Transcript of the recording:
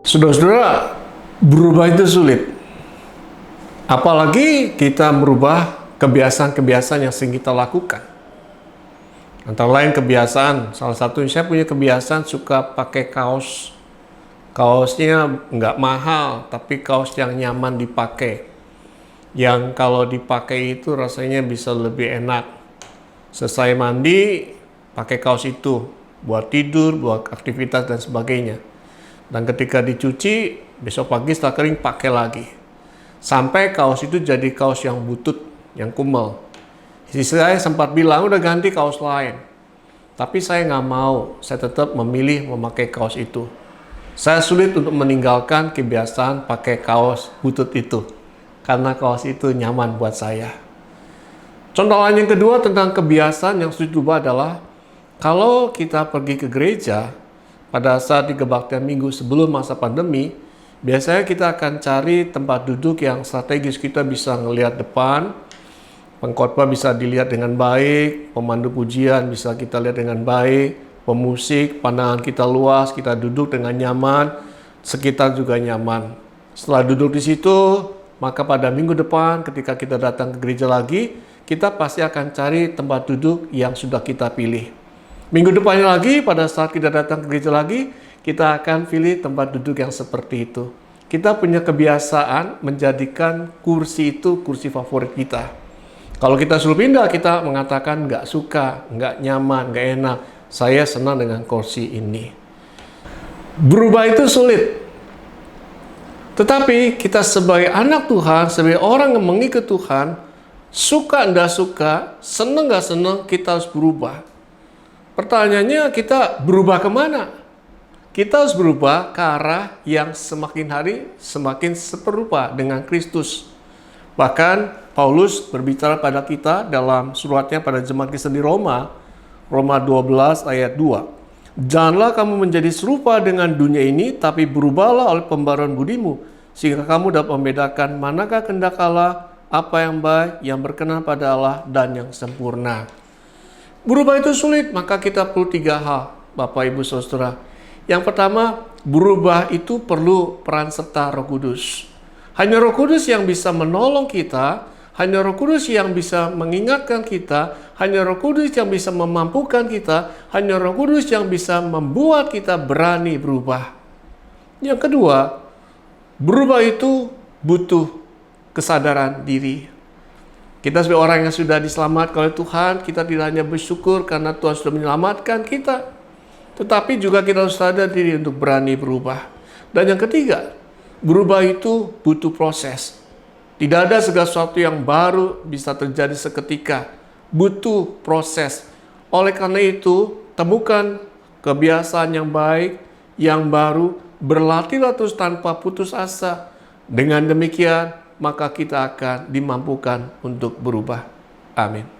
Saudara-saudara, berubah itu sulit. Apalagi kita merubah kebiasaan-kebiasaan yang sering kita lakukan. Antara lain kebiasaan, salah satunya saya punya kebiasaan suka pakai kaos. Kaosnya nggak mahal, tapi kaos yang nyaman dipakai. Yang kalau dipakai itu rasanya bisa lebih enak. Selesai mandi, pakai kaos itu. Buat tidur, buat aktivitas dan sebagainya. Dan ketika dicuci, besok pagi setelah kering pakai lagi. Sampai kaos itu jadi kaos yang butut, yang kumel. Istri saya sempat bilang, udah ganti kaos lain. Tapi saya nggak mau, saya tetap memilih memakai kaos itu. Saya sulit untuk meninggalkan kebiasaan pakai kaos butut itu. Karena kaos itu nyaman buat saya. Contoh lain yang kedua tentang kebiasaan yang sulit diubah adalah, kalau kita pergi ke gereja, pada saat di kebaktian minggu sebelum masa pandemi, biasanya kita akan cari tempat duduk yang strategis, kita bisa ngelihat depan, pengkhotbah bisa dilihat dengan baik, pemandu pujian bisa kita lihat dengan baik, pemusik, pandangan kita luas, kita duduk dengan nyaman, sekitar juga nyaman. Setelah duduk di situ, maka pada minggu depan ketika kita datang ke gereja lagi, kita pasti akan cari tempat duduk yang sudah kita pilih. Minggu depannya lagi, pada saat kita datang ke gereja lagi, kita akan pilih tempat duduk yang seperti itu. Kita punya kebiasaan menjadikan kursi itu kursi favorit kita. Kalau kita suruh pindah, kita mengatakan nggak suka, nggak nyaman, nggak enak. Saya senang dengan kursi ini. Berubah itu sulit. Tetapi kita sebagai anak Tuhan, sebagai orang yang mengikut Tuhan, suka nggak suka, senang nggak senang, kita harus berubah. Pertanyaannya, kita berubah kemana? Kita harus berubah ke arah yang semakin hari semakin serupa dengan Kristus. Bahkan Paulus berbicara pada kita dalam suratnya pada jemaat Kristen di Roma 12 ayat 2. Janganlah kamu menjadi serupa dengan dunia ini, tapi berubahlah oleh pembaruan budimu, sehingga kamu dapat membedakan manakah kehendak Allah, apa yang baik, yang berkenan pada Allah, dan yang sempurna. Berubah itu sulit, maka kita perlu 3 hal, Bapak Ibu Saudara. Yang pertama, berubah itu perlu peran serta Roh Kudus. Hanya Roh Kudus yang bisa menolong kita, hanya Roh Kudus yang bisa mengingatkan kita, hanya Roh Kudus yang bisa memampukan kita, hanya Roh Kudus yang bisa membuat kita berani berubah. Yang kedua, berubah itu butuh kesadaran diri. Kita sebagai orang yang sudah diselamatkan oleh Tuhan, kita tidak hanya bersyukur karena Tuhan sudah menyelamatkan kita, tetapi juga kita harus sadar diri untuk berani berubah. Dan yang ketiga, berubah itu butuh proses. Tidak ada segala sesuatu yang baru bisa terjadi seketika. Butuh proses. Oleh karena itu, temukan kebiasaan yang baik, yang baru, berlatihlah terus tanpa putus asa. Dengan demikian, maka kita akan dimampukan untuk berubah. Amin.